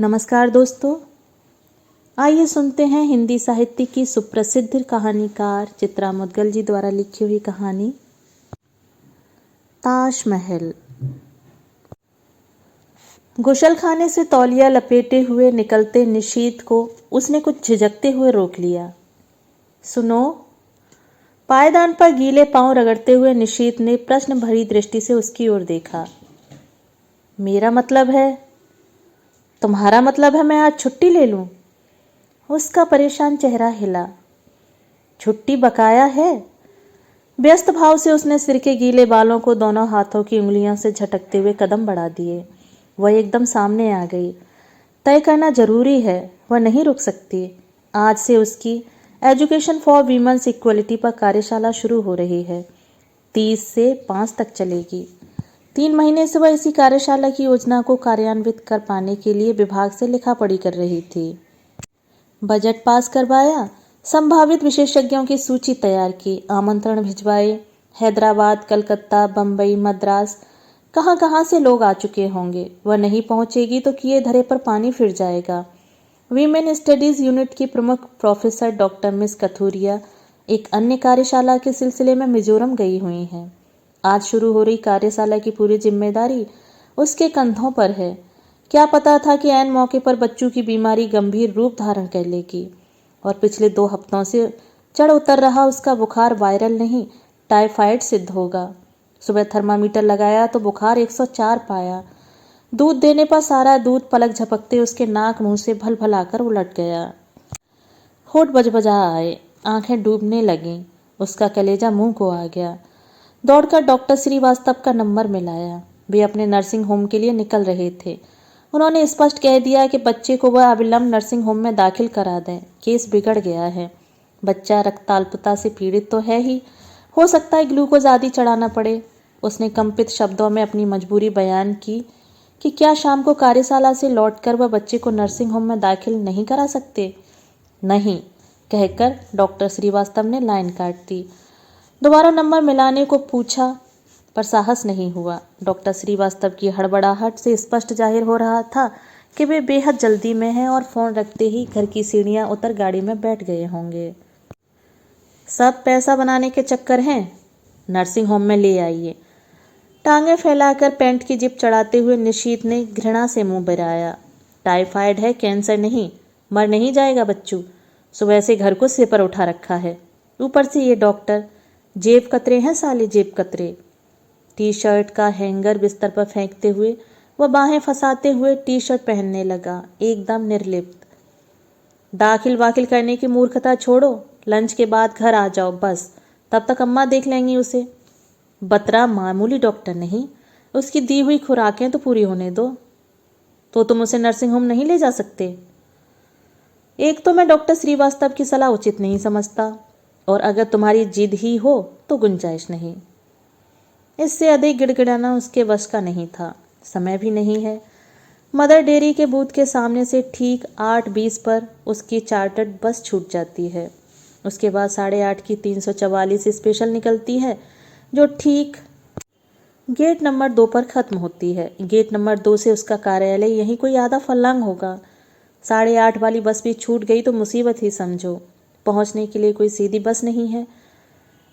नमस्कार दोस्तों, आइए सुनते हैं हिंदी साहित्य की सुप्रसिद्ध कहानीकार चित्रा मुद्गल जी द्वारा लिखी हुई कहानी ताजमहल। गुसलखाने से तौलिया लपेटे हुए निकलते निशीत को उसने कुछ झिझकते हुए रोक लिया। सुनो। पायदान पर गीले पांव रगड़ते हुए निशीत ने प्रश्न भरी दृष्टि से उसकी ओर देखा। मेरा मतलब है? तुम्हारा मतलब है मैं आज छुट्टी ले लूं? उसका परेशान चेहरा हिला। छुट्टी बकाया है? व्यस्त भाव से उसने सिर के गीले बालों को दोनों हाथों की उंगलियों से झटकते हुए कदम बढ़ा दिए। वह एकदम सामने आ गई। तय करना जरूरी है, वह नहीं रुक सकती। आज से उसकी एजुकेशन फॉर वीमेंस इक्वलिटी पर कार्यशाला शुरू हो रही है। 30 से 5 तक चलेगी। 3 महीने से वह इसी कार्यशाला की योजना को कार्यान्वित कर पाने के लिए विभाग से लिखा पढ़ी कर रही थी। बजट पास करवाया, संभावित विशेषज्ञों की सूची तैयार की, आमंत्रण भिजवाए। हैदराबाद, कलकत्ता, बम्बई, मद्रास, कहाँ कहाँ से लोग आ चुके होंगे। वह नहीं पहुंचेगी तो किए धरे पर पानी फिर जाएगा। वीमेन स्टडीज यूनिट की प्रमुख प्रोफेसर डॉक्टर मिस कथूरिया एक अन्य कार्यशाला के सिलसिले में मिजोरम गई हुई हैं। आज शुरू हो रही कार्यशाला की पूरी जिम्मेदारी उसके कंधों पर है। क्या पता था कि ऐन मौके पर बच्चों की बीमारी गंभीर रूप धारण कर लेगी और पिछले 2 हफ्तों से चढ़ उतर रहा उसका बुखार वायरल नहीं, टाइफाइड सिद्ध होगा। सुबह थर्मामीटर लगाया तो बुखार 104 पाया। दूध देने पर सारा दूध पलक झपकते उसके नाक मुंह से भल भल आकर उलट गया। होठ बजबजा आए, आंखें डूबने लगीं। उसका कलेजा मुंह को आ गया। दौड़कर डॉक्टर श्रीवास्तव का नंबर मिलाया। वे अपने नर्सिंग होम के लिए निकल रहे थे। उन्होंने स्पष्ट कह दिया कि बच्चे को वह अविलंब नर्सिंग होम में दाखिल करा दें। केस बिगड़ गया है। बच्चा रक्ताल्पता से पीड़ित तो है ही, हो सकता है ग्लूकोज आदि चढ़ाना पड़े। उसने कंपित शब्दों में अपनी मजबूरी बयान की कि क्या शाम को कार्यशाला से लौटकर वह बच्चे को नर्सिंग होम में दाखिल नहीं करा सकते? नहीं, कहकर डॉक्टर श्रीवास्तव ने लाइन काट दी। दोबारा नंबर मिलाने को पूछा पर साहस नहीं हुआ। डॉक्टर श्रीवास्तव की हड़बड़ाहट से स्पष्ट जाहिर हो रहा था कि वे बेहद जल्दी में हैं और फोन रखते ही घर की सीढ़ियां उतर गाड़ी में बैठ गए होंगे। सब पैसा बनाने के चक्कर हैं। नर्सिंग होम में ले आइए। टांगें फैलाकर पैंट की जिप चढ़ाते हुए निशीत ने घृणा से मुंह बिराया। टाइफाइड है, कैंसर नहीं। मर नहीं जाएगा बच्चू। सुबह से घर को सिर पर उठा रखा है, ऊपर से ये डॉक्टर। जेब कतरे हैं साले, जेब कतरे। टी शर्ट का हैंगर बिस्तर पर फेंकते हुए वह बाहें फंसाते हुए टी शर्ट पहनने लगा, एकदम निर्लिप्त। दाखिल वाकिल करने की मूर्खता छोड़ो, लंच के बाद घर आ जाओ बस, तब तक अम्मा देख लेंगी उसे। बतरा मामूली डॉक्टर नहीं, उसकी दी हुई खुराकें तो पूरी होने दो। तो तुम उसे नर्सिंग होम नहीं ले जा सकते? एक तो मैं डॉक्टर श्रीवास्तव की सलाह उचित नहीं समझता, और अगर तुम्हारी जिद ही हो तो गुंजाइश नहीं। इससे अधिक गिड़गिड़ाना उसके वश का नहीं था। समय भी नहीं है। मदर डेयरी के बूथ के सामने से ठीक 8:20 पर उसकी चार्टर्ड बस छूट जाती है। उसके बाद 8:30 की 344 स्पेशल निकलती है जो ठीक गेट नंबर 2 पर खत्म होती है। गेट नंबर 2 से उसका कार्यालय यहीं कोई आधा फर्लांग होगा। 8:30 वाली बस भी छूट गई तो मुसीबत ही समझो। पहुंचने के लिए कोई सीधी बस नहीं है।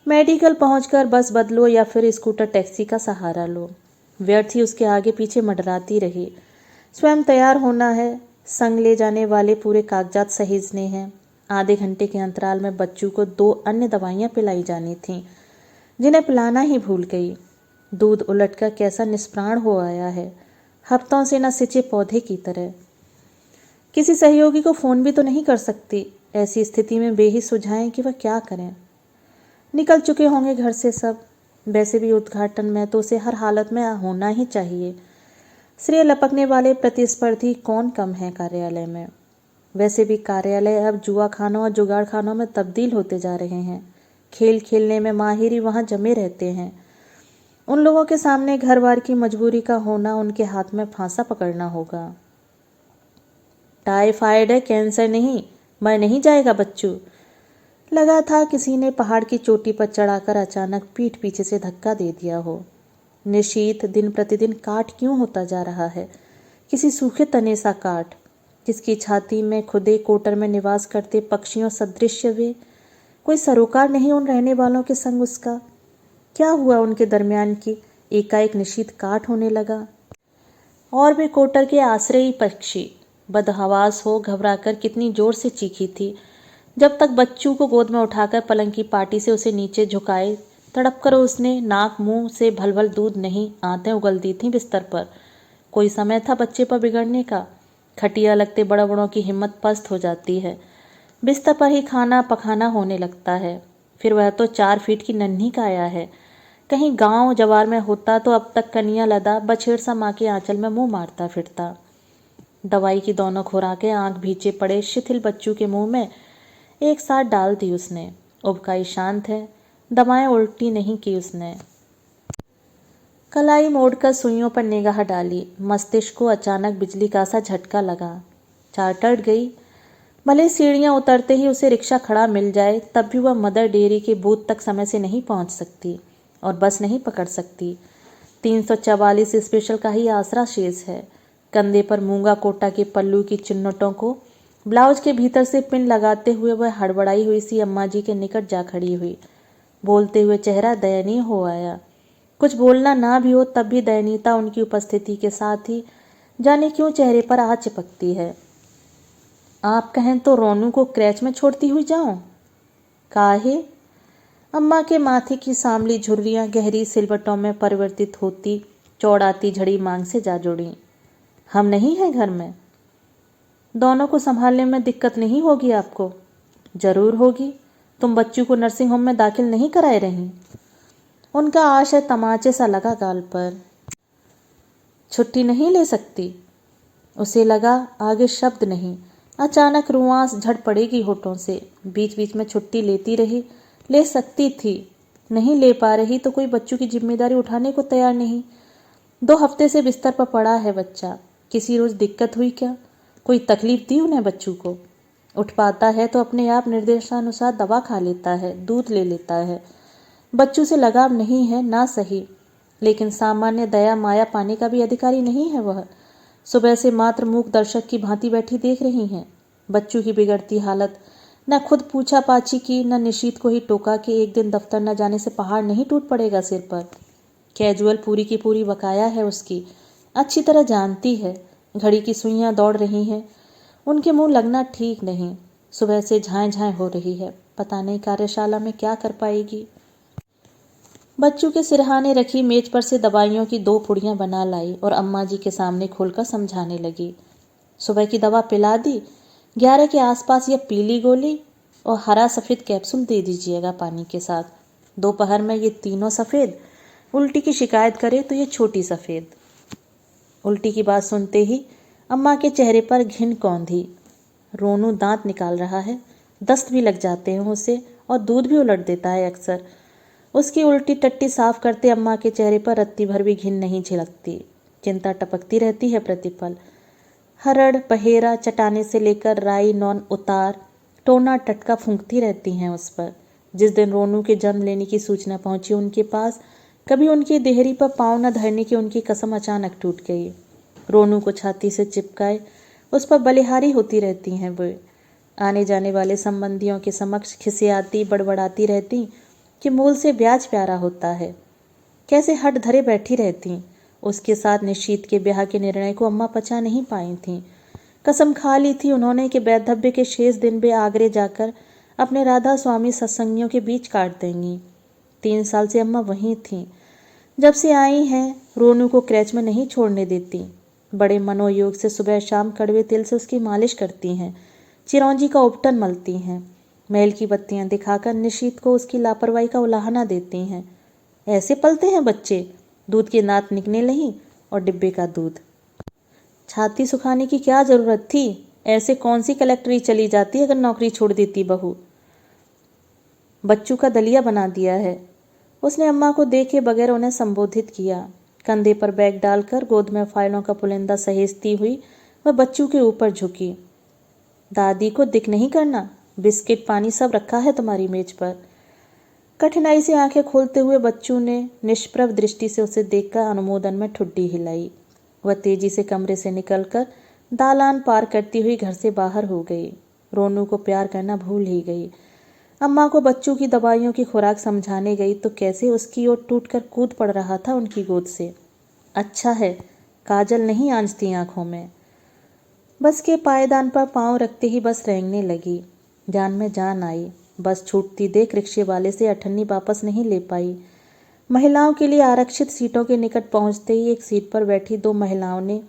मेडिकल पहुंचकर बस बदलो या फिर स्कूटर टैक्सी का सहारा लो। व्यर्थ ही उसके आगे पीछे मंडराती रही। स्वयं तैयार होना है, संग ले जाने वाले पूरे कागजात सहेजने हैं। आधे घंटे के अंतराल में बच्चों को 2 अन्य दवाइयाँ पिलाई जानी थीं, जिन्हें पिलाना ही भूल गई। दूध उलटकर कैसा निष्प्राण हो आया है, हफ्तों से न सिंचे पौधे की तरह। किसी सहयोगी को फ़ोन भी तो नहीं कर सकती। ऐसी स्थिति में वे ही सुझाएं कि वह क्या करें। निकल चुके होंगे घर से सब। वैसे भी उद्घाटन में तो उसे हर हालत में होना ही चाहिए। श्रेय लपकने वाले प्रतिस्पर्धी कौन कम है कार्यालय में। वैसे भी कार्यालय अब जुआ खानों और जुगाड़ खानों में तब्दील होते जा रहे हैं। खेल खेलने में माहिर ही वहाँ जमे रहते हैं। उन लोगों के सामने घर बार की मजबूरी का होना उनके हाथ में फांसा पकड़ना होगा। टाइफाइड है, कैंसर नहीं। मर नहीं जाएगा बच्चू। लगा था किसी ने पहाड़ की चोटी पर चढ़ाकर अचानक पीठ पीछे से धक्का दे दिया हो। निशीत दिन प्रतिदिन काट क्यों होता जा रहा है, किसी सूखे तने सा काट। किसकी छाती में खुदे कोटर में निवास करते पक्षियों सदृश वे, कोई सरोकार नहीं उन रहने वालों के संग उसका। क्या हुआ उनके दरमियान की एकाएक निशीथ काट होने लगा। और वे कोटर के आश्रयी पक्षी बदहवास हो घबराकर कितनी जोर से चीखी थी। जब तक बच्चू को गोद में उठाकर पलंग की पाटी से उसे नीचे झुकाए तड़प कर उसने नाक मुंह से भलभल दूध नहीं आंतें उगल दी थीं बिस्तर पर। कोई समय था बच्चे पर बिगड़ने का। खटिया लगते बड़ों बड़ों की हिम्मत पस्त हो जाती है। बिस्तर पर ही खाना पखाना होने लगता है। फिर वह तो 4 फीट की नन्ही काया है। कहीं गांव जवार में होता तो अब तक कनिया लदा बछेड़ सा माँ के आंचल में मुंह मारता फिरता। दवाई की दोनों खुराकें आंख भींचे पड़े शिथिल बच्चू के मुंह में एक साथ डाल दी उसने। उबकाई शांत है, दवाएं उल्टी नहीं की उसने। कलाई मोड़कर सुइयों पर निगाह डाली। मस्तिष्क को अचानक बिजली का सा झटका लगा। चार्टर्ड गई। भले सीढ़ियां उतरते ही उसे रिक्शा खड़ा मिल जाए तब भी वह मदर डेयरी के बूथ तक समय से नहीं पहुंच सकती और बस नहीं पकड़ सकती। 344 स्पेशल का ही आसरा शेष है। कंधे पर मूंगा कोटा के पल्लू की चुन्नटों को ब्लाउज के भीतर से पिन लगाते हुए वह हड़बड़ाई हुई सी अम्मा जी के निकट जा खड़ी हुई। बोलते हुए चेहरा दयनीय हो आया। कुछ बोलना ना भी हो तब भी दयनीयता उनकी उपस्थिति के साथ ही जाने क्यों चेहरे पर आ चिपकती है। आप कहें तो रोनू को क्रैच में छोड़ती हुई जाऊं? काहे? अम्मा के माथे की सांवली झुर्रियां गहरी सिलवटों में परिवर्तित होती चौड़ाती झड़ी मांग से जा जुड़ी। हम नहीं हैं घर में? दोनों को संभालने में दिक्कत नहीं होगी आपको? जरूर होगी। तुम बच्चू को नर्सिंग होम में दाखिल नहीं कराए रही? उनका आशय तमाचे सा लगा गाल पर। छुट्टी नहीं ले सकती? उसे लगा आगे शब्द नहीं। अचानक रुआंस झड़ पड़ेगी होठों से। बीच बीच में छुट्टी लेती रही। ले सकती थी, नहीं ले पा रही तो कोई बच्चों की जिम्मेदारी उठाने को तैयार नहीं। 2 हफ्ते से बिस्तर पर पड़ा है बच्चा। किसी रोज दिक्कत हुई क्या? कोई तकलीफ दी उन्हें बच्चों को? उठ पाता है तो अपने आप निर्देशानुसार दवा खा लेता है, दूध ले लेता है। बच्चों से लगाव नहीं है ना सही, लेकिन सामान्य दया माया पाने का भी अधिकारी नहीं है वह। सुबह से मात्र मूक दर्शक की भांति बैठी देख रही हैं बच्चों की बिगड़ती हालत। न खुद पूछा पाछी की, न निशीथ को ही टोका कि एक दिन दफ्तर न जाने से पहाड़ नहीं टूट पड़ेगा सिर पर। कैजुअल पूरी की पूरी बकाया है उसकी, अच्छी तरह जानती है। घड़ी की सुइयां दौड़ रही हैं। उनके मुंह लगना ठीक नहीं। सुबह से झाएं झाएं हो रही है। पता नहीं कार्यशाला में क्या कर पाएगी। बच्चों के सिरहाने रखी मेज पर से दवाइयों की 2 पुड़ियां बना लाई और अम्मा जी के सामने खोलकर समझाने लगी। सुबह की दवा पिला दी। 11 के आसपास यह पीली गोली और हरा सफ़ेद कैप्सूल दे दीजिएगा पानी के साथ। दोपहर में ये तीनों सफ़ेद। उल्टी की शिकायत करे तो ये छोटी सफ़ेद। उल्टी की बात सुनते ही अम्मा के चेहरे पर घिन कौंधी। रोनू दांत निकाल रहा है, दस्त भी लग जाते हैं उसे और दूध भी उलट देता है अक्सर। उसकी उल्टी टट्टी साफ करते अम्मा के चेहरे पर रत्ती भर भी घिन नहीं झलकती। चिंता टपकती रहती है प्रतिपल। हरड़ पहेरा चटाने से लेकर राई नौन उतार टोना टटका फूंकती रहती हैं उस पर। जिस दिन रोनू के जन्म लेने की सूचना पहुंची उनके पास, कभी उनकी देहरी पर पाँव न धरने की उनकी कसम अचानक टूट गई। रोनू को छाती से चिपकाए उस पर बलिहारी होती रहती हैं वे। आने जाने वाले संबंधियों के समक्ष खिसियाती बड़बड़ाती रहती कि मूल से ब्याज प्यारा होता है। कैसे हट धरे बैठी रहती। उसके साथ निशीथ के ब्याह के निर्णय को अम्मा पचा नहीं पाई थीं। कसम खा ली थी उन्होंने कि वैधव्य के शेष दिन वे आगरे जाकर अपने राधा स्वामी सत्संगियों के बीच काट देंगी। 3 साल से अम्मा वहीं थीं। जब से आई हैं रोनू को क्रैच में नहीं छोड़ने देती। बड़े मनोयोग से सुबह शाम कड़वे तेल से उसकी मालिश करती हैं, चिरौंजी का उपटन मलती हैं, महल की बत्तियां दिखाकर निशीथ को उसकी लापरवाही का उलाहना देती हैं। ऐसे पलते हैं बच्चे, दूध की नात निकने लगी और डिब्बे का दूध। छाती सुखाने की क्या जरूरत थी? ऐसे कौन सी कलेक्टरी चली जाती अगर नौकरी छोड़ देती बहू। बच्चों का दलिया बना दिया है। उसने अम्मा को देखे बगैर उन्हें संबोधित किया। कंधे पर बैग डालकर गोद में फाइलों का पुलिंदा सहेजती हुई वह बच्चों के ऊपर झुकी। दादी को दिख नहीं करना, बिस्किट पानी सब रखा है तुम्हारी मेज पर। कठिनाई से आंखें खोलते हुए बच्चों ने निष्प्रभ दृष्टि से उसे देखकर अनुमोदन में ठुड्डी हिलाई। वह तेजी से कमरे से निकलकर दालान पार करती हुई घर से बाहर हो गई। रोनू को प्यार करना भूल ही गई। अम्मा को बच्चों की दवाइयों की खुराक समझाने गई तो कैसे उसकी ओर टूटकर कूद पड़ रहा था उनकी गोद से। अच्छा है काजल नहीं आंचती आंखों में। बस के पायदान पर पांव रखते ही बस रेंगने लगी। जान में जान आई। बस छूटती देख रिक्शे वाले से अठन्नी वापस नहीं ले पाई। महिलाओं के लिए आरक्षित सीटों के निकट पहुंचते ही एक सीट पर बैठी दो महिलाओं ने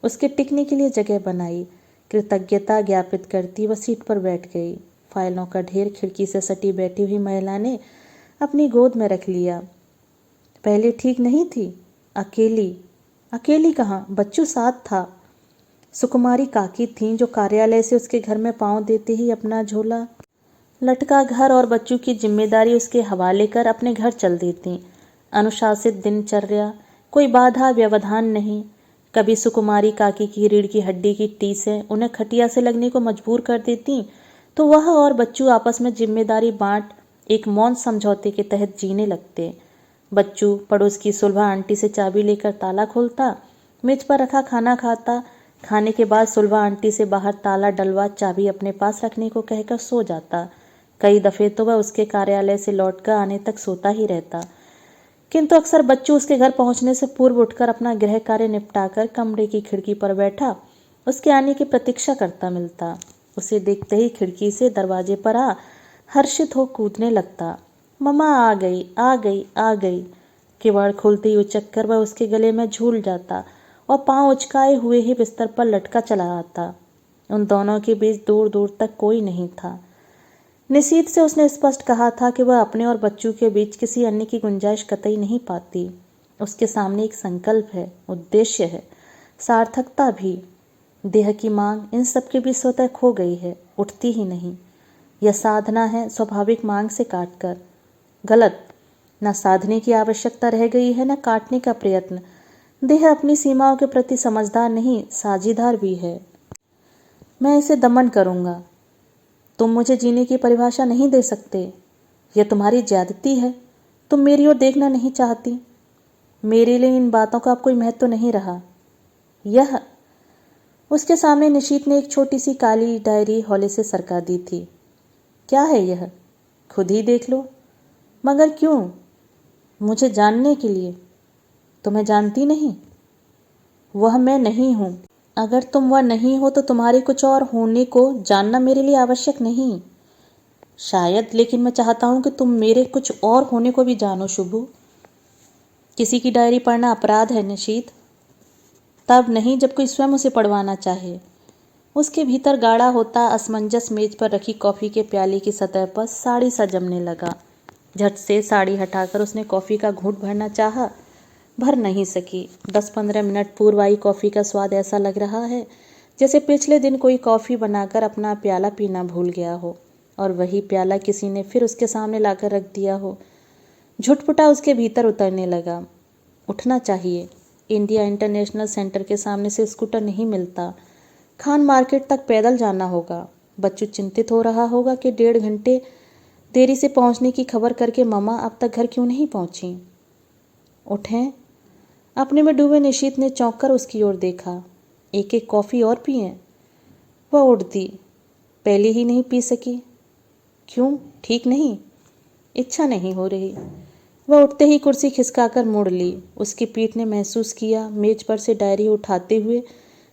उसके टिकने के लिए जगह बनाई। कृतज्ञता ज्ञापित करती वह सीट पर बैठ गई। फाइलों का ढेर खिड़की से सटी बैठी हुई महिला ने अपनी गोद में रख लिया। पहले ठीक नहीं थी। अकेली अकेली कहाँ, बच्चू साथ था। सुकुमारी काकी थीं जो कार्यालय से उसके घर में पांव देते ही अपना झोला लटका घर और बच्चों की जिम्मेदारी उसके हवाले कर अपने घर चल देती। अनुशासित दिनचर्या, कोई बाधा व्यवधान नहीं। कभी सुकुमारी काकी की रीढ़ की हड्डी की टीसें उन्हें खटिया से लगने को मजबूर कर देती तो वह और बच्चू आपस में जिम्मेदारी बांट एक मौन समझौते के तहत जीने लगते। बच्चू पड़ोस की सुलभा आंटी से चाबी लेकर ताला खोलता, मेज पर रखा खाना खाता, खाने के बाद सुलभा आंटी से बाहर ताला डलवा चाबी अपने पास रखने को कहकर सो जाता। कई दफे तो वह उसके कार्यालय से लौटकर आने तक सोता ही रहता, किंतु अक्सर बच्चू उसके घर पहुंचने से पूर्व उठकर अपना गृह कार्य निपटाकर कमरे की खिड़की पर बैठा उसके आने की प्रतीक्षा करता मिलता। उसे देखते ही खिड़की से दरवाजे पर आ हर्षित हो कूदने लगता। मम्मा आ गई आ गई आ गई। किवाड़ खोलते ही उचक कर वह उसके गले में झूल जाता और पांव उचकाए हुए ही बिस्तर पर लटका चला आता। उन दोनों के बीच दूर दूर तक कोई नहीं था। निशीथ से उसने स्पष्ट कहा था कि वह अपने और बच्चों के बीच किसी अन्य की गुंजाइश कतई नहीं पाती। उसके सामने एक संकल्प है, उद्देश्य है, सार्थकता भी। देह की मांग इन सब के बीच स्वतः खो गई है, उठती ही नहीं। यह साधना है स्वाभाविक मांग से काटकर। गलत। न साधने की आवश्यकता रह गई है न काटने का प्रयत्न। देह अपनी सीमाओं के प्रति समझदार नहीं, साझीदार भी है। मैं इसे दमन करूंगा। तुम मुझे जीने की परिभाषा नहीं दे सकते। यह तुम्हारी ज्यादती है। तुम मेरी ओर देखना नहीं चाहती। मेरे लिए इन बातों का अब कोई महत्व नहीं रहा। यह उसके सामने निशीथ ने एक छोटी सी काली डायरी हौले से सरका दी थी। क्या है यह? खुद ही देख लो। मगर क्यों? मुझे जानने के लिए। तुम्हें जानती नहीं? वह मैं नहीं हूं। अगर तुम वह नहीं हो तो तुम्हारे कुछ और होने को जानना मेरे लिए आवश्यक नहीं। शायद, लेकिन मैं चाहता हूं कि तुम मेरे कुछ और होने को भी जानो शुभू। किसी की डायरी पढ़ना अपराध है निशीथ। तब नहीं जब कोई स्वयं उसे पढ़वाना चाहे। उसके भीतर गाढ़ा होता असमंजस मेज पर रखी कॉफी के प्याले की सतह पर साड़ी सा जमने लगा। झट से साड़ी हटाकर उसने कॉफी का घूंट भरना चाहा, भर नहीं सकी। 10-15 मिनट पूर्व आई कॉफी का स्वाद ऐसा लग रहा है जैसे पिछले दिन कोई कॉफी बनाकर अपना प्याला पीना भूल गया हो और वही प्याला किसी ने फिर उसके सामने लाकर रख दिया हो। झुटपुटा उसके भीतर उतरने लगा। उठना चाहिए। इंडिया इंटरनेशनल सेंटर के सामने से स्कूटर नहीं मिलता। खान मार्केट तक पैदल जाना होगा। बच्चू चिंतित हो रहा होगा कि 1.5 घंटे देरी से पहुंचने की खबर करके मम्मा अब तक घर क्यों नहीं पहुंची। उठें। अपने में डूबे निशीथ ने चौंक कर उसकी ओर देखा। एक एक कॉफ़ी और पिए। वह उठती। पहले ही नहीं पी सकी। क्यों? ठीक नहीं? इच्छा नहीं हो रही। वह उठते ही कुर्सी खिसकाकर मुड़ ली। उसकी पीठ ने महसूस किया। मेज पर से डायरी उठाते हुए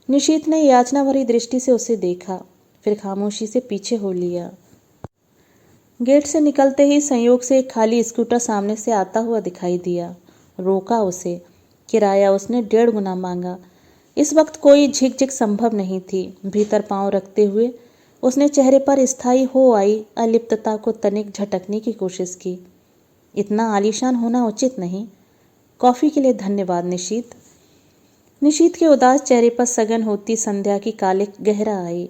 निशीथ ने याचना भरी दृष्टि से उसे देखा, फिर खामोशी से पीछे हो लिया। गेट से निकलते ही संयोग से एक खाली स्कूटर सामने से आता हुआ दिखाई दिया। रोका उसे। किराया उसने 1.5 गुना मांगा। इस वक्त कोई झिकझिक संभव नहीं थी। भीतर पांव रखते हुए उसने चेहरे पर स्थायी हो आई अलिप्तता को तनिक झटकने की कोशिश की। इतना आलीशान होना उचित नहीं। कॉफ़ी के लिए धन्यवाद निशीथ। निशीथ के उदास चेहरे पर सघन होती संध्या की कालिक गहरा आई।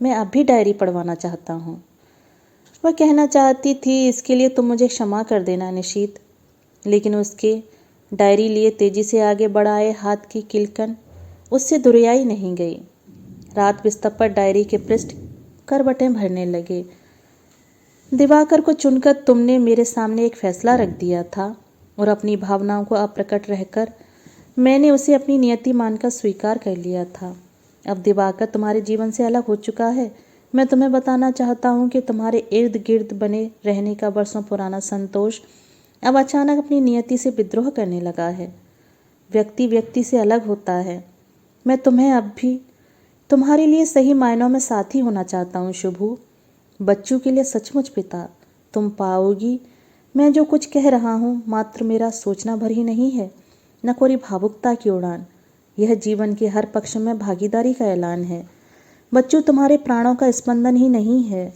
मैं अब भी डायरी पढ़वाना चाहता हूँ। वह कहना चाहती थी, इसके लिए तुम मुझे क्षमा कर देना निशीथ, लेकिन उसके डायरी लिए तेजी से आगे बढ़ाए हाथ की किलकन उससे दुरियाई नहीं गई। रात बिस्तर पर डायरी के पृष्ठ करवटें भरने लगे। दिवाकर को चुनकर तुमने मेरे सामने एक फैसला रख दिया था और अपनी भावनाओं को अप्रकट रहकर मैंने उसे अपनी नियति मानकर स्वीकार कर लिया था। अब दिवाकर तुम्हारे जीवन से अलग हो चुका है। मैं तुम्हें बताना चाहता हूँ कि तुम्हारे इर्द गिर्द बने रहने का वर्षों पुराना संतोष अब अचानक अपनी नियति से विद्रोह करने लगा है। व्यक्ति व्यक्ति से अलग होता है। मैं तुम्हें अब भी तुम्हारे लिए सही मायनों में साथी होना चाहता हूँ शुभू। बच्चों के लिए सचमुच पिता तुम पाओगी। मैं जो कुछ कह रहा हूँ मात्र मेरा सोचना भर ही नहीं है, न कोई भावुकता की उड़ान। यह जीवन के हर पक्ष में भागीदारी का ऐलान है। बच्चों तुम्हारे प्राणों का स्पंदन ही नहीं है,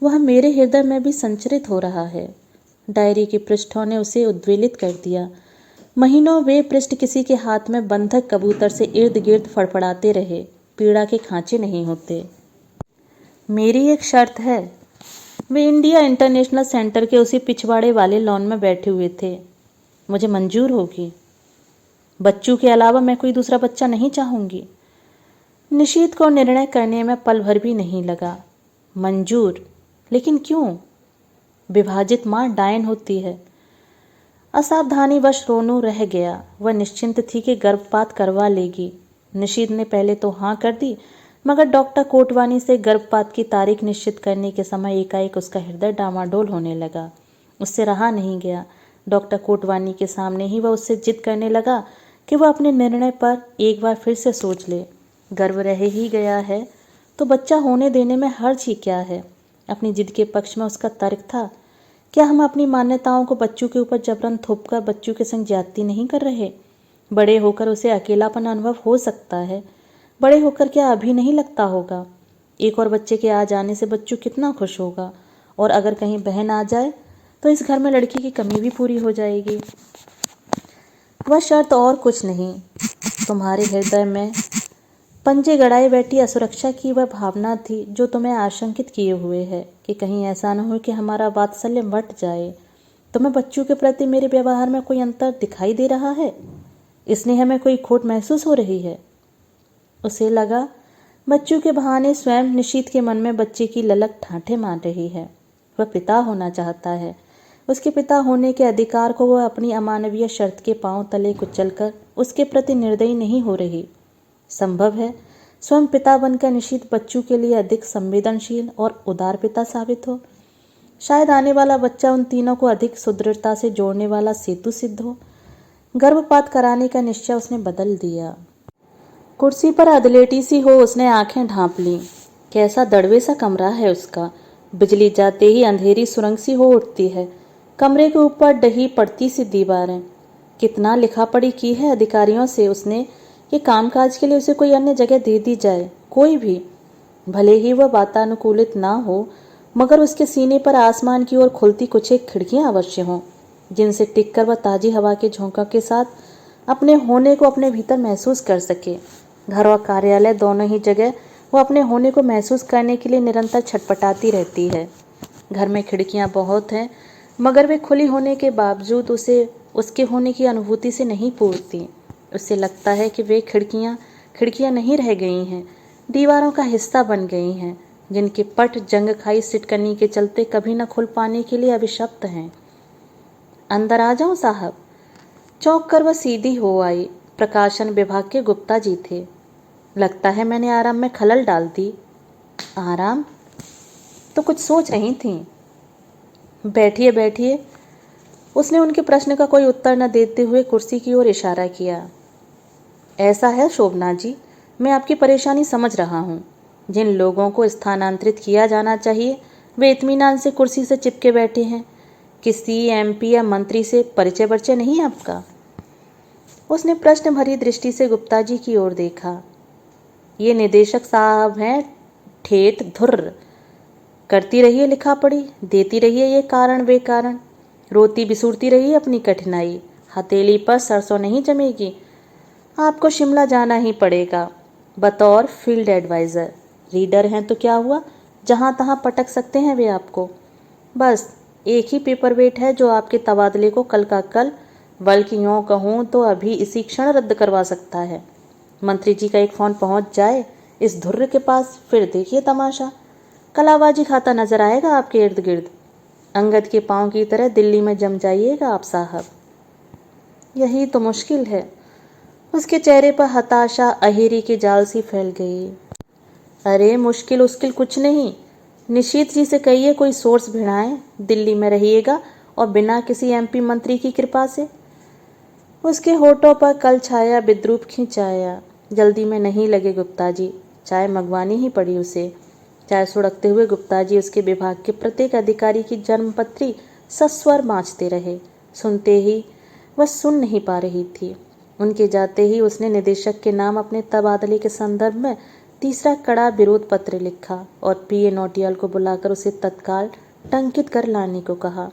वह मेरे हृदय में भी संचरित हो रहा है। डायरी के पृष्ठों ने उसे उद्वेलित कर दिया। महीनों वे पृष्ठ किसी के हाथ में बंधक कबूतर से इर्द गिर्द फड़फड़ाते रहे। पीड़ा के खांचे नहीं होते। मेरी एक शर्त है। वे इंडिया इंटरनेशनल सेंटर के उसी पिछवाड़े वाले लॉन में बैठे हुए थे। मुझे मंजूर होगी। बच्चों के अलावा मैं कोई दूसरा बच्चा नहीं चाहूंगी। निशीत को निर्णय करने में पल भर भी नहीं लगा। मंजूर? लेकिन क्यों? विभाजित मां डायन होती है। असावधानीवश रोनू रह गया। वह निश्चिंत थी कि गर्भपात करवा लेगी। निशीत ने पहले तो हाँ कर दी, मगर डॉक्टर कोटवानी से गर्भपात की तारीख निश्चित करने के समय एकाएक उसका हृदय डामाडोल होने लगा। उससे रहा नहीं गया। डॉक्टर कोटवानी के सामने ही वह उससे जिद करने लगा कि वह अपने निर्णय पर एक बार फिर से सोच ले। गर्भ रह ही गया है तो बच्चा होने देने में हर्ज ही क्या है? अपनी जिद के पक्ष में उसका तर्क था। क्या हम अपनी मान्यताओं को बच्चों के ऊपर जबरन थोपकर बच्चों के संग ज्यादती नहीं कर रहे? बड़े होकर उसे अकेलापन अनुभव हो सकता है। बड़े होकर क्या अभी नहीं लगता होगा? एक और बच्चे के आ जाने से बच्चों कितना खुश होगा। और अगर कहीं बहन आ जाए तो इस घर में लड़की की कमी भी पूरी हो जाएगी। वह शर्त और कुछ नहीं, तुम्हारे हृदय में पंजे गड़ाए बैठी असुरक्षा की वह भावना थी जो तुम्हें आशंकित किए हुए है कि कहीं ऐसा न हो कि हमारा वात्सल्य मट जाए। तुम्हें बच्चों के प्रति मेरे व्यवहार में कोई अंतर दिखाई दे रहा है? स्नेह में कोई खोट महसूस हो रही है? उसे लगा बच्चों के बहाने स्वयं निशीत के मन में बच्चे की ललक ठाठे मार रही है। वह पिता होना चाहता है। उसके पिता होने के अधिकार को वह अपनी अमानवीय शर्त के पांव तले कुचलकर उसके प्रति निर्दयी नहीं हो रही। संभव है स्वयं पिता बनकर निशीत बच्चों के लिए अधिक संवेदनशील और उदार पिता साबित हो। शायद आने वाला बच्चा उन तीनों को अधिक सुदृढ़ता से जोड़ने वाला सेतु सिद्ध हो। गर्भपात कराने का निश्चय उसने बदल दिया। कुर्सी पर अधलेटी सी हो उसने आंखें ढांप लीं। कैसा दड़वे सा कमरा है उसका। बिजली जाते ही अंधेरी सुरंग सी हो उठती है। कमरे के ऊपर डही पड़ती सी दीवारें। कितना लिखा पढ़ी की है अधिकारियों से उसने कि कामकाज के लिए उसे कोई अन्य जगह दे दी जाए, कोई भी, भले ही वह वातानुकूलित ना हो, मगर उसके सीने पर आसमान की ओर खुलती कुछ एक खिड़कियां अवश्य हों जिनसे टिककर वह ताजी हवा के झोंका के साथ अपने होने को अपने भीतर महसूस कर सके। घर और कार्यालय दोनों ही जगह वो अपने होने को महसूस करने के लिए निरंतर छटपटाती रहती है। घर में खिड़कियां बहुत हैं, मगर वे खुली होने के बावजूद उसे उसके होने की अनुभूति से नहीं पूरती। उससे लगता है कि वे खिड़कियां नहीं रह गई हैं, दीवारों का हिस्सा बन गई हैं, जिनके पट जंग खाई सिटकनी के चलते कभी न खुल पाने के लिए अभिशप्त हैं। अंदर आ जाऊं साहब? चौंक कर वह सीधी हो आई। प्रकाशन विभाग के गुप्ता जी थे। लगता है मैंने आराम में खलल डाल दी। आराम? तो कुछ सोच रही थीं। बैठिए बैठिए। उसने उनके प्रश्न का कोई उत्तर न देते हुए कुर्सी की ओर इशारा किया। ऐसा है शोभना जी, मैं आपकी परेशानी समझ रहा हूँ। जिन लोगों को स्थानांतरित किया जाना चाहिए वे इत्मीनान से कुर्सी से चिपके बैठे हैं। किसी एमपी या मंत्री से परिचय परिचय नहीं आपका? उसने प्रश्न भरी दृष्टि से गुप्ता जी की ओर देखा। ये निदेशक साहब हैं ठेठ धुर्र। करती रहिए लिखा पढ़ी, देती रहिए ये कारण वे कारण, रोती बिसूरती रहिए अपनी कठिनाई। हथेली पर सरसों नहीं जमेगी। आपको शिमला जाना ही पड़ेगा बतौर फील्ड एडवाइज़र। रीडर हैं तो क्या हुआ, जहाँ तहाँ पटक सकते हैं वे आपको। बस एक ही पेपर वेट है जो आपके तबादले को कल का कल, बल्कि यूँ कहूँ तो अभी इसी क्षण रद्द करवा सकता है। मंत्री जी का एक फ़ोन पहुँच जाए इस धुर्र के पास, फिर देखिए तमाशा। कलाबाजी खाता नजर आएगा आपके इर्द गिर्द। अंगद के पाँव की तरह दिल्ली में जम जाइएगा आप साहब। यही तो मुश्किल है। उसके चेहरे पर हताशा अहेरी के जाल सी फैल गई। अरे मुश्किल उश्किल कुछ नहीं, निशीत जी से कहिए कोई सोर्स भिड़ाएं, दिल्ली में रहिएगा और बिना किसी एमपी मंत्री की कृपा से। उसके होठों पर कल छाया विद्रूप खिंचाया। जल्दी में नहीं लगे गुप्ता जी, चाय मंगवानी ही पड़ी उसे। चाय सुड़कते हुए गुप्ता जी उसके विभाग के प्रत्येक अधिकारी की जन्मपत्री सस्वर मांझते रहे। सुनते ही वह सुन नहीं पा रही थी। उनके जाते ही उसने निदेशक के नाम अपने तबादले के संदर्भ में तीसरा कड़ा विरोध पत्र लिखा और पीए नौटियाल को बुलाकर उसे तत्काल टंकित कर लाने को कहा।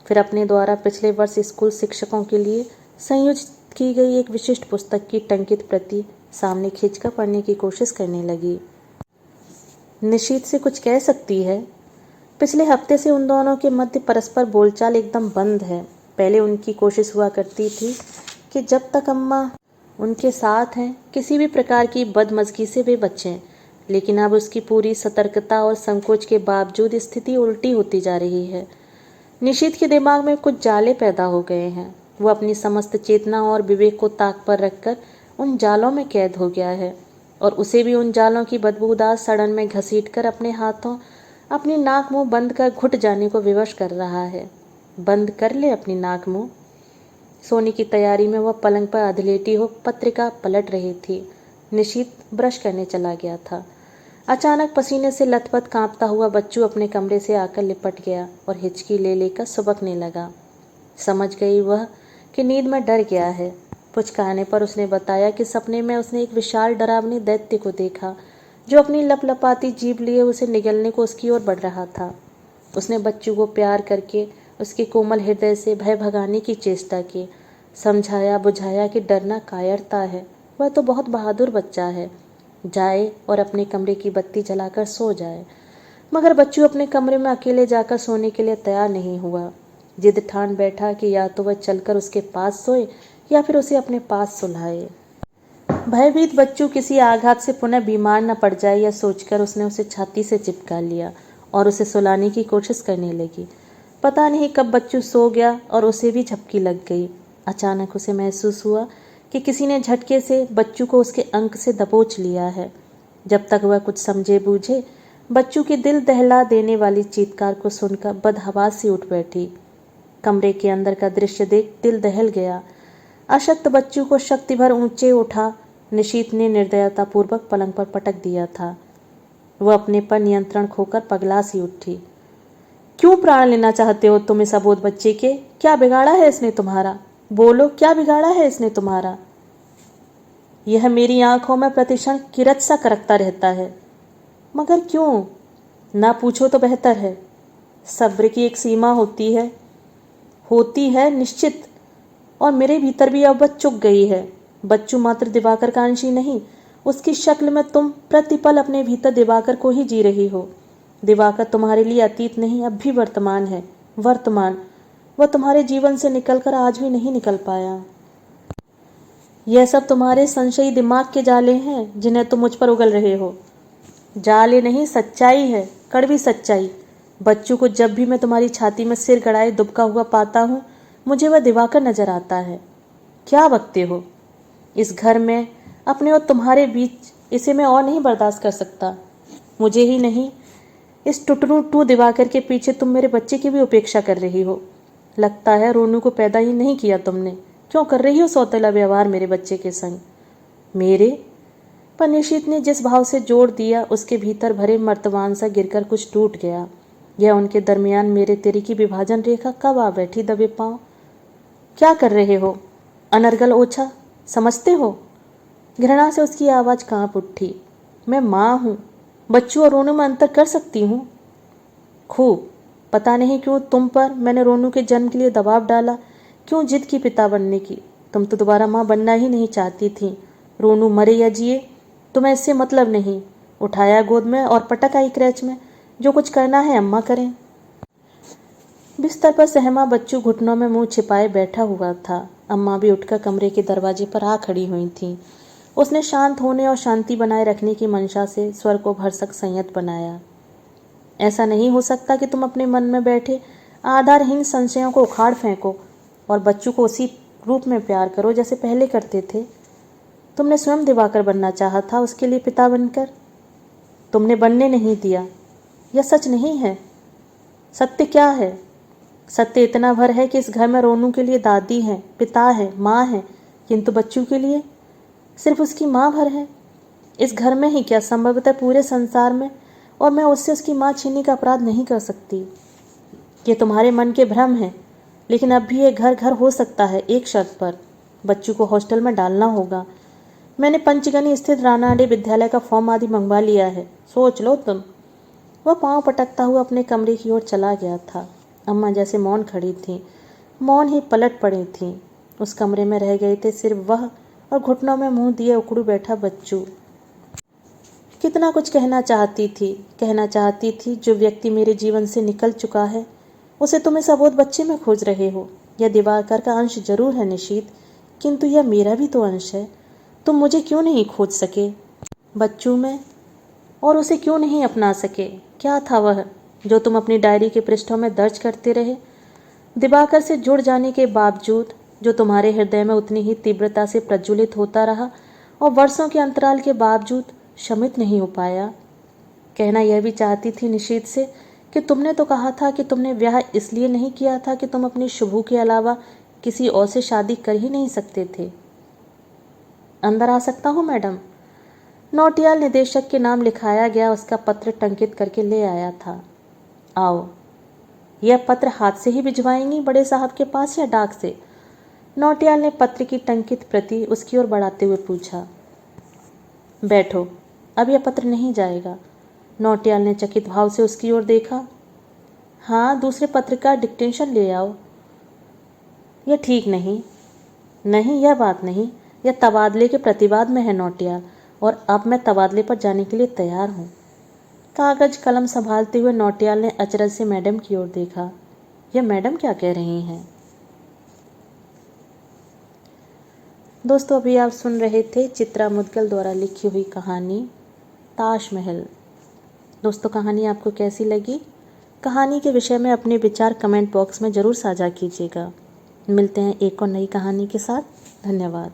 फिर अपने द्वारा पिछले वर्ष स्कूल शिक्षकों के लिए संयोजित की गई एक विशिष्ट पुस्तक की टंकित प्रति सामने खींचकर पढ़ने की कोशिश करने लगी। निशीत से कुछ कह सकती है? पिछले हफ्ते से उन दोनों के मध्य परस्पर बोलचाल एकदम बंद है। पहले उनकी कोशिश हुआ करती थी कि जब तक अम्मा उनके साथ हैं किसी भी प्रकार की बदमज़गी से वे बचें, लेकिन अब उसकी पूरी सतर्कता और संकोच के बावजूद स्थिति उल्टी होती जा रही है। निशीत के दिमाग में कुछ जाले पैदा हो गए हैं। वो अपनी समस्त चेतना और विवेक को ताक पर रखकर उन जालों में कैद हो गया है और उसे भी उन जालों की बदबूदार सड़न में घसीटकर अपने हाथों अपनी नाक मुंह बंद कर घुट जाने को विवश कर रहा है। बंद कर ले अपनी नाक मुंह। सोने की तैयारी में वह पलंग पर अधलेटी हो पत्रिका पलट रही थी। निशीत ब्रश करने चला गया था। अचानक पसीने से लथपथ कांपता हुआ बच्चू अपने कमरे से आकर लिपट गया और हिचकी ले लेकर सुबकने लगा। समझ गई वह कि नींद में डर गया है। पुचकाने पर उसने बताया कि सपने में उसने एक विशाल डरावने दैत्य को देखा जो अपनी लपलपाती जीभ लिए उसे निगलने को उसकी ओर बढ़ रहा था। उसने बच्चू को प्यार करके उसके कोमल हृदय से भय भगाने की चेष्टा की। समझाया बुझाया कि डरना कायरता है, वह तो बहुत बहादुर बच्चा है, जाए और अपने कमरे की बत्ती जलाकर सो जाए। मगर बच्चू अपने कमरे में अकेले जाकर सोने के लिए तैयार नहीं हुआ। जिद ठान बैठा कि या तो वह चलकर उसके पास सोए या फिर उसे अपने पास सुलाए। भयभीत बच्चू किसी आघात से पुनः बीमार न पड़ जाए यह सोचकर उसने उसे छाती से चिपका लिया और उसे सुलाने की कोशिश करने लगी। पता नहीं कब बच्चू सो गया और उसे भी झपकी लग गई। अचानक उसे महसूस हुआ कि किसी ने झटके से बच्चू को उसके अंक से दबोच लिया है। जब तक वह कुछ समझे बूझे बच्चू की दिल दहला देने वाली चीत्कार को सुनकर बदहवास सी उठ बैठी। कमरे के अंदर का दृश्य देख दिल दहल गया। अशक्त बच्चू को शक्ति भर ऊंचे उठा निशीत ने निर्दयतापूर्वक पलंग पर पटक दिया था। वह अपने पर नियंत्रण खोकर पगला सी उठी। क्यों प्राण लेना चाहते हो तुम इस अबोध बच्चे के? क्या बिगाड़ा है इसने तुम्हारा? बोलो, क्या बिगाड़ा है इसने तुम्हारा? यह मेरी आंखों में प्रतिक्षण किरच सा करकता रहता है। मगर क्यों? ना पूछो तो बेहतर है। सब्र की एक सीमा होती है निश्चित, और मेरे भीतर भी अब चुक गई है। बच्चू मात्र दिवाकर का अंश ही नहीं, उसकी शक्ल में तुम प्रतिपल अपने भीतर दिवाकर को ही जी रही हो। दिवाकर तुम्हारे लिए अतीत नहीं, अब भी वर्तमान है। वर्तमान वह तुम्हारे जीवन से निकलकर आज भी नहीं निकल पाया। यह सब तुम्हारे संशयी दिमाग के जाले हैं जिन्हें तुम मुझ पर उगल रहे हो। जाले नहीं, सच्चाई है, कड़वी सच्चाई। बच्चू को जब भी मैं तुम्हारी छाती में सिर गड़ाए दुबका हुआ पाता हूँ मुझे वह दिवाकर नजर आता है। क्या बकते हो? इस घर में अपने और तुम्हारे बीच इसे मैं और नहीं बर्दाश्त कर सकता। मुझे ही नहीं, इस टुटरू टू दिवाकर के पीछे तुम मेरे बच्चे की भी उपेक्षा कर रही हो। लगता है रोनू को पैदा ही नहीं किया तुमने। क्यों कर रही हो सौतेला व्यवहार मेरे बच्चे के संग? मेरे पर निशीत ने जिस भाव से जोड़ दिया उसके भीतर भरे मर्तवान सा गिरकर कुछ टूट गया। यह उनके दरमियान मेरे तेरे की विभाजन रेखा कब आ बैठी दबे पांव। क्या कर रहे हो? अनर्गल ओछा समझते हो? घृणा से उसकी आवाज़ कांप उठी। मैं माँ हूँ, बच्चू और रोनू में अंतर कर सकती हूँ। खूब, पता नहीं क्यों तुम पर मैंने रोनू के जन्म के लिए दबाव डाला, क्यों जिद की पिता बनने की। तुम तो दोबारा माँ बनना ही नहीं चाहती थी। रोनू मरे या जिए तुम्हें इससे मतलब नहीं। उठाया गोद में और पटक आई क्रैच में। जो कुछ करना है अम्मा करें। बिस्तर पर सहमा बच्चू घुटनों में मुंह छिपाए बैठा हुआ था। अम्मा भी उठकर कमरे के दरवाजे पर आ खड़ी हुई थीं। उसने शांत होने और शांति बनाए रखने की मंशा से स्वर को भरसक संयत बनाया। ऐसा नहीं हो सकता कि तुम अपने मन में बैठे आधारहीन संशयों को उखाड़ फेंको और बच्चू को उसी रूप में प्यार करो जैसे पहले करते थे। तुमने स्वयं दिवाकर बनना चाहा था उसके लिए पिता बनकर। तुमने बनने नहीं दिया। यह सच नहीं है। सत्य क्या है? सत्य इतना भर है कि इस घर में रोनू के लिए दादी हैं, पिता है, माँ है, किंतु बच्चू के लिए सिर्फ उसकी माँ भर है। इस घर में ही क्या, संभवतः पूरे संसार में। और मैं उससे उसकी माँ छीनने का अपराध नहीं कर सकती। ये तुम्हारे मन के भ्रम हैं, लेकिन अब भी ये घर घर हो सकता है, एक शर्त पर। बच्चू को हॉस्टल में डालना होगा। मैंने पंचगनी स्थित रानाडे विद्यालय का फॉर्म आदि मंगवा लिया है। सोच लो तुम। वह पांव पटकता हुआ अपने कमरे की ओर चला गया था। अम्मा जैसे मौन खड़ी थीं, मौन ही पलट पड़ी थीं। उस कमरे में रह गए थे सिर्फ वह और घुटनों में मुंह दिए उकड़ू बैठा बच्चू। कितना कुछ कहना चाहती थी। जो व्यक्ति मेरे जीवन से निकल चुका है उसे तुम इस अबोध बच्चे में खोज रहे हो। यह दिवाकर का अंश जरूर है निशीत, किंतु यह मेरा भी तो अंश है। तुम मुझे क्यों नहीं खोज सके बच्चू में, और उसे क्यों नहीं अपना सके? क्या था वह जो तुम अपनी डायरी के पृष्ठों में दर्ज करते रहे? दिवाकर से जुड़ जाने के बावजूद जो तुम्हारे हृदय में उतनी ही तीव्रता से प्रज्वलित होता रहा और वर्षों के अंतराल के बावजूद शमित नहीं हो पाया। कहना यह भी चाहती थी निशीत से कि तुमने तो कहा था कि तुमने ब्याह इसलिए नहीं किया था कि तुम अपनी शुभू के अलावा किसी और से शादी कर ही नहीं सकते थे। अंदर आ सकता हूँ मैडम? नौटियाल निदेशक के नाम लिखाया गया उसका पत्र टंकित करके ले आया था। आओ। यह पत्र हाथ से ही भिजवाएंगी बड़े साहब के पास या डाक से? नौटियाल ने पत्र की टंकित प्रति उसकी ओर बढ़ाते हुए पूछा। बैठो, अब यह पत्र नहीं जाएगा। नौटियाल ने चकित भाव से उसकी ओर देखा। हाँ, दूसरे पत्र का डिक्टेशन ले आओ। यह ठीक नहीं। नहीं, यह बात नहीं। यह तबादले के प्रतिवाद में है नौटियाल, और अब मैं तबादले पर जाने के लिए तैयार हूँ। कागज कलम संभालते हुए नौटियाल ने अचरज से मैडम की ओर देखा। यह मैडम क्या कह रही हैं? दोस्तों, अभी आप सुन रहे थे चित्रा मुदगल द्वारा लिखी हुई कहानी ताजमहल। दोस्तों, कहानी आपको कैसी लगी? कहानी के विषय में अपने विचार कमेंट बॉक्स में ज़रूर साझा कीजिएगा। मिलते हैं एक और नई कहानी के साथ। धन्यवाद।